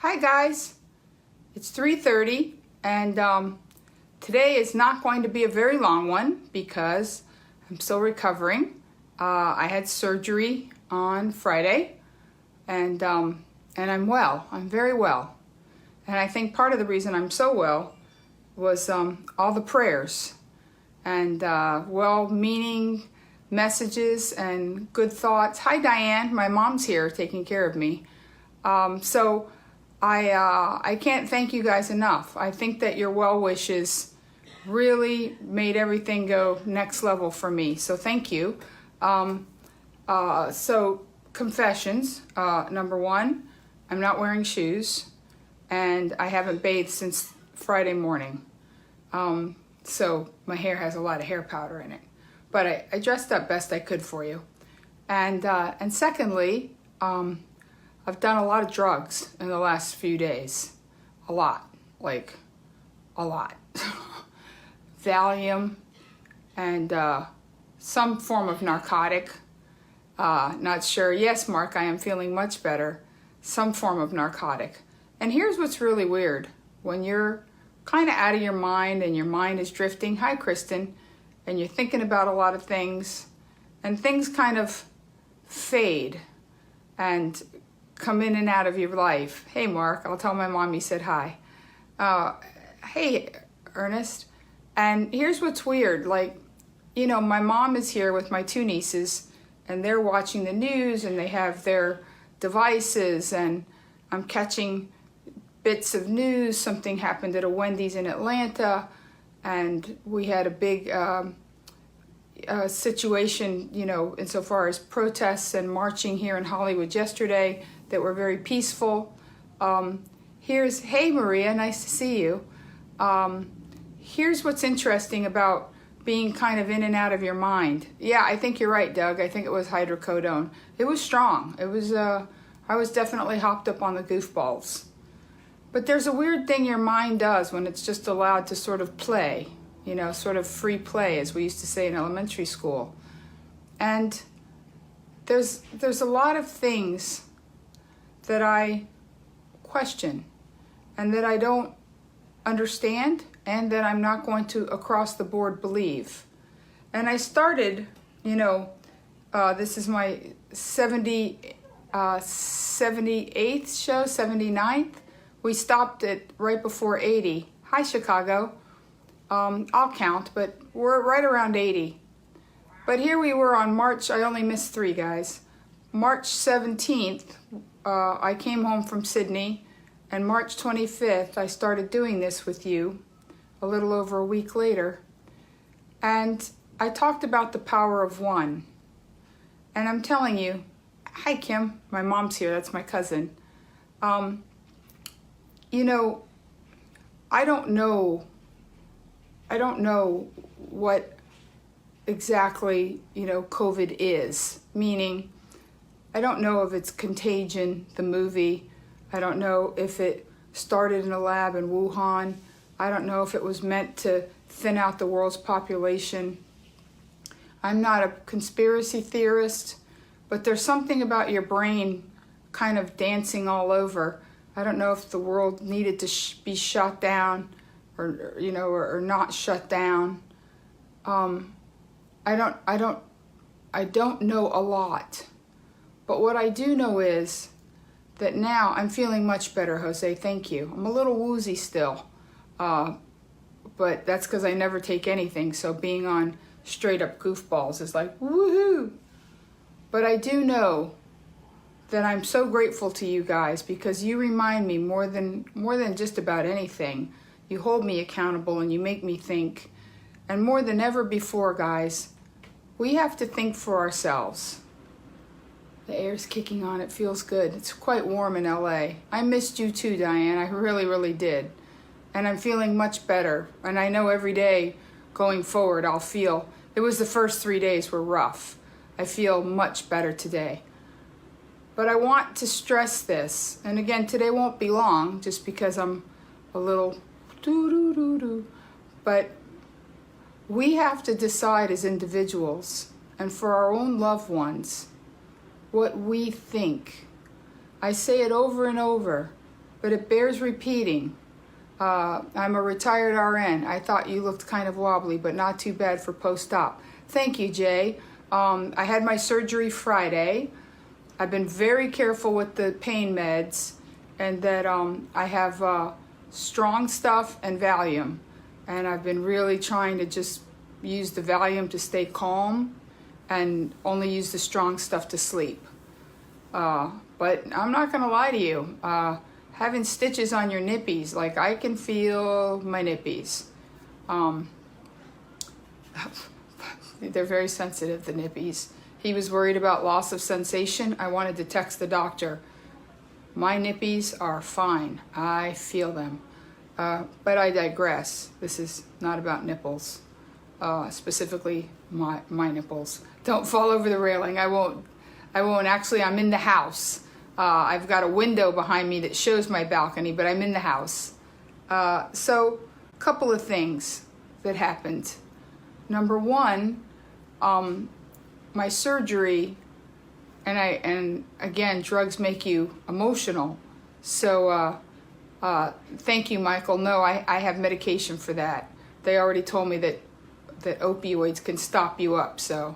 Hi guys, it's 3:30 and today is not going to be a very long one because I'm still recovering. I had surgery on Friday and I'm well. I'm very well. And I think part of the reason I'm so well was all the prayers and well-meaning messages and good thoughts. Hi Diane, my mom's here taking care of me. So I can't thank you guys enough. I think that your well wishes really made everything go next level for me. So thank you. So confessions. Number one, I'm not wearing shoes and I haven't bathed since Friday morning. So my hair has a lot of hair powder in it. But I dressed up best I could for you. And secondly, I've done a lot of drugs in the last few days. A lot, like a lot. Valium and some form of narcotic. Not sure. Yes, Mark, I am feeling much better. Some form of narcotic. And here's what's really weird. When you're kind of out of your mind and your mind is drifting, hi Kristen, and you're thinking about a lot of things and things kind of fade and come in and out of your life. Hey Mark, I'll tell my mom you said hi. Hey Ernest. And here's what's weird, like, you know, my mom is here with my two nieces and they're watching the news and they have their devices and I'm catching bits of news. Something happened at a Wendy's in Atlanta and we had a big situation, you know, insofar as protests and marching here in Hollywood yesterday that were very peaceful. Hey Maria, nice to see you. Here's what's interesting about being kind of in and out of your mind. Yeah, I think you're right, Doug. I think it was hydrocodone. It was strong. It was, I was definitely hopped up on the goofballs. But there's a weird thing your mind does when it's just allowed to sort of play, you know, sort of free play, as we used to say in elementary school. And there's a lot of things that I question and that I don't understand and that I'm not going to across the board believe. And I started, you know, this is my 78th show, 79th. We stopped it right before 80. Hi, Chicago. I'll count, but we're right around 80. But here we were on March, I only missed 3 guys. March 17th, I came home from Sydney, and March 25th, I started doing this with you a little over a week later. And I talked about the power of one. And I'm telling you, hi Kim, my mom's here, that's my cousin. You know, I don't know what exactly, you know, COVID is, meaning I don't know if it's Contagion, the movie. I don't know if it started in a lab in Wuhan. I don't know if it was meant to thin out the world's population. I'm not a conspiracy theorist, but there's something about your brain kind of dancing all over. I don't know if the world needed to be shut down or you know, or not shut down. I don't know a lot. But what I do know is that now I'm feeling much better, Jose, thank you. I'm a little woozy still, but that's because I never take anything, so being on straight up goofballs is like, woohoo! But I do know that I'm so grateful to you guys because you remind me more than just about anything. You hold me accountable and you make me think. And more than ever before, guys, we have to think for ourselves. The air's kicking on, it feels good. It's quite warm in LA. I missed you too, Diane, I really, really did. And I'm feeling much better. And I know every day going forward I'll feel, it was the first 3 days were rough. I feel much better today. But I want to stress this, and again, today won't be long just because I'm a little doo-doo-doo-doo. But we have to decide as individuals and for our own loved ones what we think. I say it over and over. but it bears repeating. I'm a retired RN. I thought you looked kind of wobbly, but not too bad for post-op. Thank you, Jay. I had my surgery Friday. I've been very careful with the pain meds, and that I have strong stuff and Valium. And I've been really trying to just use the Valium to stay calm and only use the strong stuff to sleep. But I'm not gonna lie to you. Having stitches on your nippies, like I can feel my nippies. They're very sensitive, the nippies. He was worried about loss of sensation. I wanted to text the doctor. My nippies are fine. I feel them. But I digress. This is not about nipples, specifically my nipples. Don't fall over the railing. I won't. Actually, I'm in the house. I've got a window behind me that shows my balcony, but I'm in the house. So, a couple of things that happened. Number one, my surgery, and again, drugs make you emotional. So, thank you, Michael. No, I have medication for that. They already told me that opioids can stop you up, so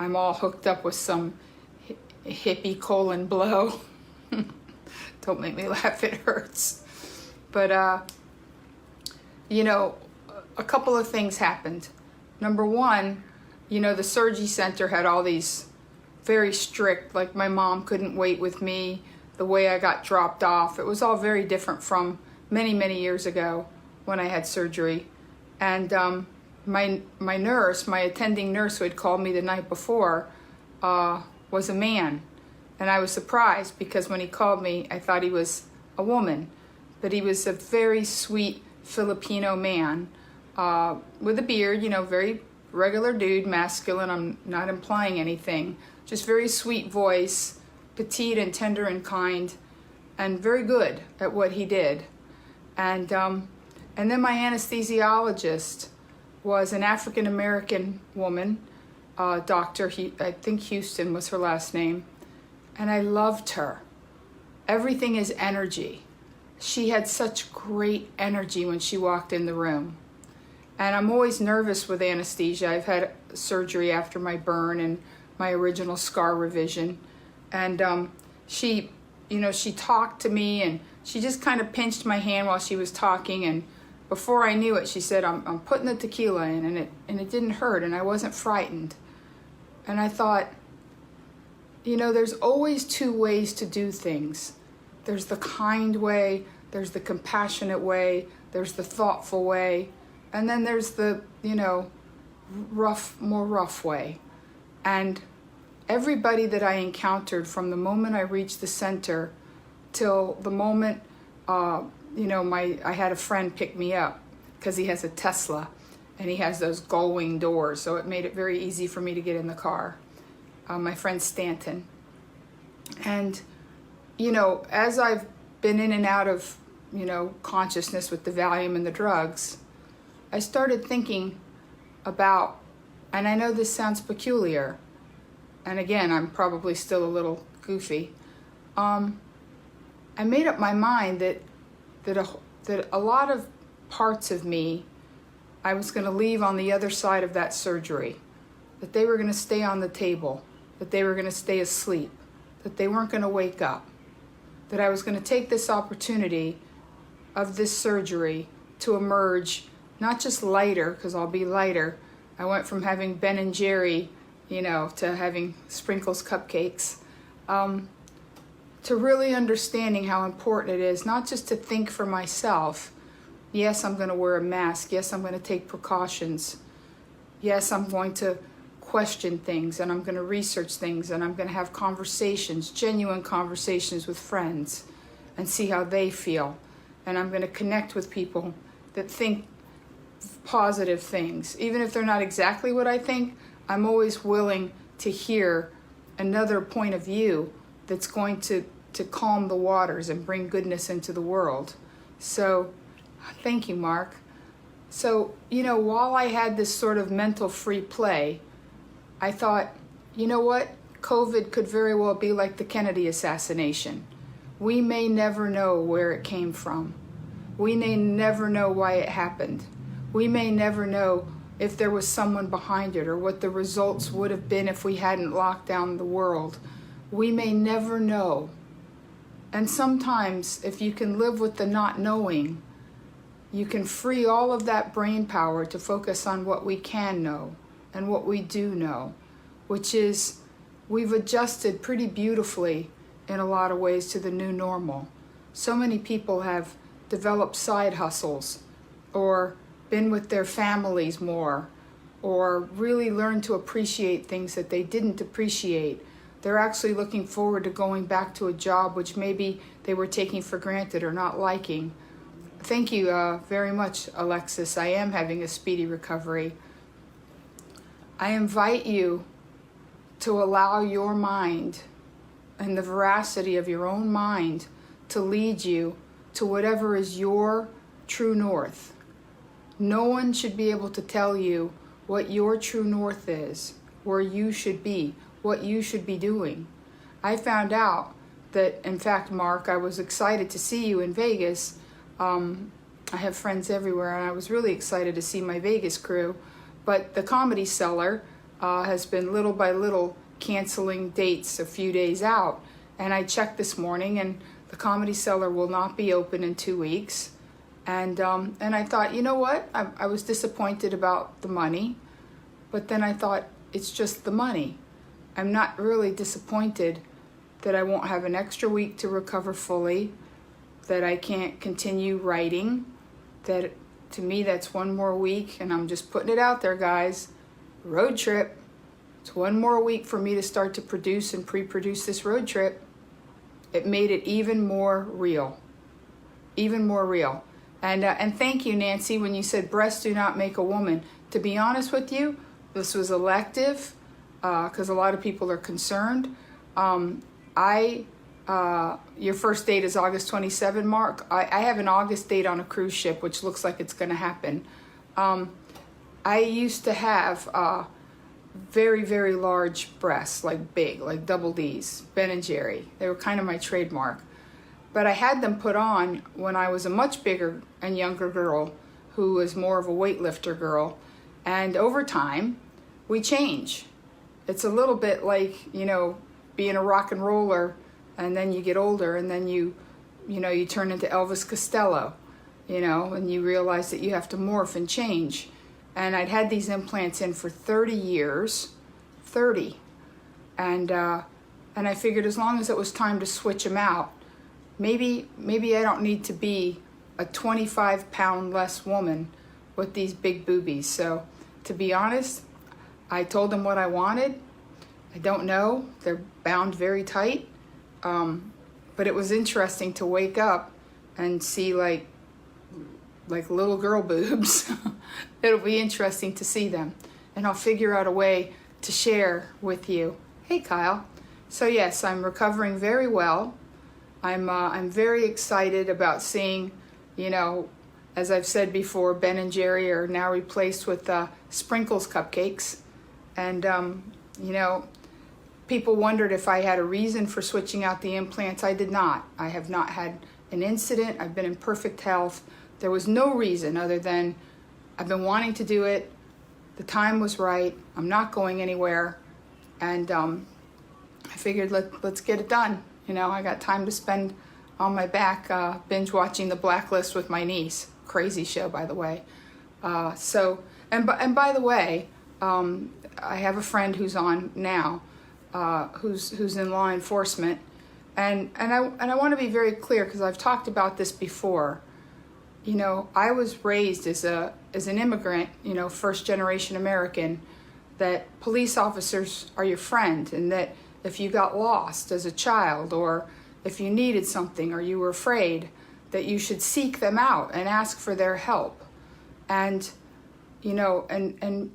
I'm all hooked up with some hippie colon blow. Don't make me laugh, it hurts. But, you know, a couple of things happened. Number one, you know, the surgery center had all these very strict, like my mom couldn't wait with me, the way I got dropped off. It was all very different from many, many years ago when I had surgery. And my nurse, my attending nurse who had called me the night before, was a man. And I was surprised because when he called me, I thought he was a woman. But he was a very sweet Filipino man with a beard, you know, very regular dude, masculine. I'm not implying anything. Just very sweet voice, petite and tender and kind, and very good at what he did. And then my anesthesiologist was an African-American woman, Dr. I think Houston was her last name. And I loved her. Everything is energy. She had such great energy when she walked in the room. And I'm always nervous with anesthesia. I've had surgery after my burn and my original scar revision. And she talked to me, and she just kind of pinched my hand while she was talking. And before I knew it, she said, I'm putting the tequila in, and it didn't hurt, and I wasn't frightened. And I thought, you know, there's always two ways to do things. There's the kind way, there's the compassionate way, there's the thoughtful way, and then there's the, you know, more rough way. And everybody that I encountered from the moment I reached the center till the moment, you know, I had a friend pick me up because he has a Tesla and he has those gull-wing doors, so it made it very easy for me to get in the car. My friend Stanton. And, you know, as I've been in and out of, you know, consciousness with the Valium and the drugs, I started thinking about, and I know this sounds peculiar, and again, I'm probably still a little goofy. I made up my mind that a lot of parts of me I was going to leave on the other side of that surgery, that they were going to stay on the table, that they were going to stay asleep, that they weren't going to wake up, that I was going to take this opportunity of this surgery to emerge, not just lighter, because I'll be lighter. I went from having Ben and Jerry, you know, to having Sprinkles cupcakes, to really understanding how important it is, not just to think for myself. Yes, I'm going to wear a mask. Yes, I'm going to take precautions. Yes, I'm going to question things, and I'm going to research things, and I'm going to have conversations, genuine conversations with friends, and see how they feel. And I'm going to connect with people that think positive things. Even if they're not exactly what I think, I'm always willing to hear another point of view that's going to calm the waters and bring goodness into the world. So, thank you, Mark. So, you know, while I had this sort of mental free play, I thought, you know what? COVID could very well be like the Kennedy assassination. we may never know where it came from. We may never know why it happened. We may never know if there was someone behind it or what the results would have been if we hadn't locked down the world. We may never know. And sometimes, if you can live with the not knowing, you can free all of that brain power to focus on what we can know and what we do know, which is we've adjusted pretty beautifully in a lot of ways to the new normal. So many people have developed side hustles or been with their families more or really learned to appreciate things that they didn't appreciate. They're actually looking forward to going back to a job which maybe they were taking for granted or not liking. Thank you very much, Alexis. I am having a speedy recovery. I invite you to allow your mind and the veracity of your own mind to lead you to whatever is your true north. No one should be able to tell you what your true north is, where you should be, what you should be doing. I found out that, in fact, Mark, I was excited to see you in Vegas. I have friends everywhere, and I was really excited to see my Vegas crew. But the Comedy Cellar has been little by little canceling dates a few days out. And I checked this morning, and the Comedy Cellar will not be open in 2 weeks. And I thought, you know what? I was disappointed about the money, but then I thought, it's just the money. I'm not really disappointed that I won't have an extra week to recover fully, that I can't continue writing, that to me that's one more week, and I'm just putting it out there, guys. Road trip. It's one more week for me to start to produce and pre-produce this road trip. It made it even more real. Even more real. And thank you, Nancy, when you said breasts do not make a woman. To be honest with you, this was elective because a lot of people are concerned. Your first date is August 27, Mark. I have an August date on a cruise ship, which looks like it's going to happen. I used to have very, very large breasts, like big, like double D's, Ben & Jerry. They were kind of my trademark. But I had them put on when I was a much bigger and younger girl who was more of a weightlifter girl. And over time, we change. It's a little bit like, being a rock and roller, and then you get older, and then you turn into Elvis Costello, and you realize that you have to morph and change. And I'd had these implants in for 30 years, 30. And I figured as long as it was time to switch them out, maybe I don't need to be a 25-pound less woman with these big boobies. So to be honest, I told them what I wanted. I don't know. They're bound very tight. But it was interesting to wake up and see like little girl boobs. It'll be interesting to see them. And I'll figure out a way to share with you. Hey, Kyle. So yes, I'm recovering very well. I'm very excited about seeing, as I've said before, Ben & Jerry are now replaced with Sprinkles cupcakes. And, people wondered if I had a reason for switching out the implants. I did not. I have not had an incident. I've been in perfect health. There was no reason other than I've been wanting to do it. The time was right. I'm not going anywhere. And I figured let's get it done. I got time to spend on my back binge watching The Blacklist with my niece. Crazy show, by the way. And by the way, I have a friend who's on now, who's in law enforcement, and I want to be very clear because I've talked about this before. I was raised as an immigrant, first generation American, that police officers are your friend, and that if you got lost as a child, or if you needed something, or you were afraid, that you should seek them out and ask for their help. And and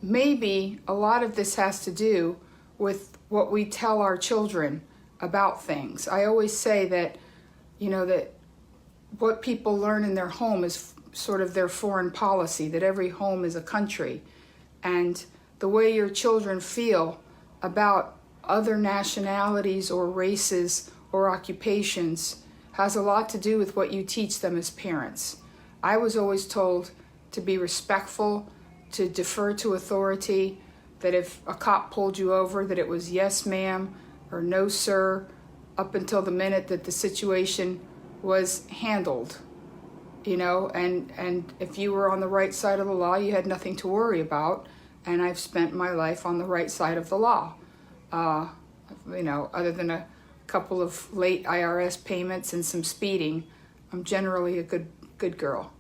maybe a lot of this has to do with what we tell our children about things. I always say that, that what people learn in their home is sort of their foreign policy, that every home is a country. And the way your children feel about other nationalities or races or occupations has a lot to do with what you teach them as parents. I was always told to be respectful, to defer to authority, that if a cop pulled you over, that it was yes ma'am or no sir, up until the minute that the situation was handled. You know, and if you were on the right side of the law, you had nothing to worry about. And I've spent my life on the right side of the law. You know, other than a couple of late IRS payments and some speeding, I'm generally a good girl.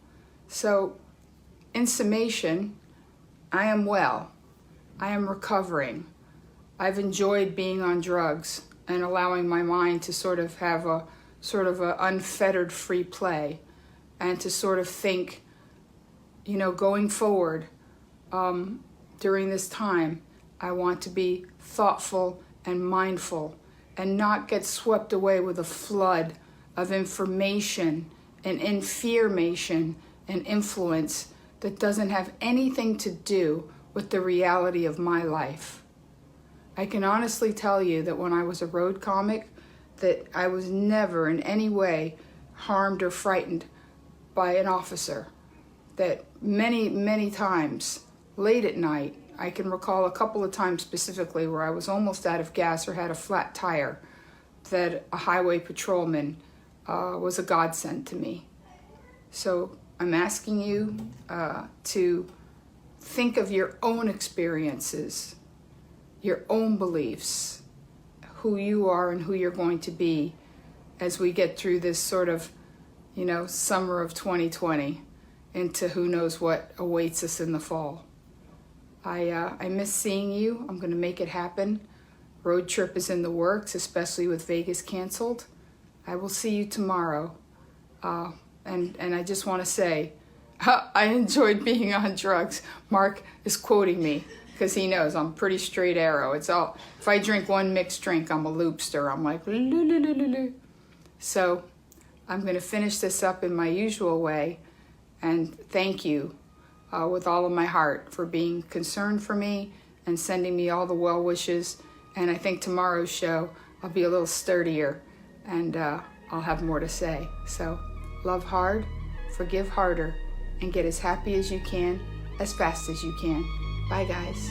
So, in summation, I am well. I am recovering. I've enjoyed being on drugs and allowing my mind to sort of have a unfettered free play, and to sort of think, you know, going forward, during this time, I want to be thoughtful and mindful and not get swept away with a flood of information and information and influence that doesn't have anything to do with the reality of my life. I can honestly tell you that when I was a road comic, that I was never in any way harmed or frightened by an officer. That many times, late at night, I can recall a couple of times specifically where I was almost out of gas or had a flat tire, that a highway patrolman was a godsend to me. So I'm asking you to think of your own experiences, your own beliefs, who you are and who you're going to be as we get through this sort of, you know, summer of 2020 into who knows what awaits us in the fall. I miss seeing you. I'm going to make it happen. Road trip is in the works, especially with Vegas canceled. I will see you tomorrow. And I just want to say, I enjoyed being on drugs. Mark is quoting me because he knows I'm pretty straight arrow. It's all, if I drink one mixed drink, I'm a loopster. I'm like, loo. So I'm going to finish this up in my usual way. And thank you with all of my heart for being concerned for me and sending me all the well wishes. And I think tomorrow's show, I'll be a little sturdier and I'll have more to say. So love hard, forgive harder, and get as happy as you can, as fast as you can. Bye, guys.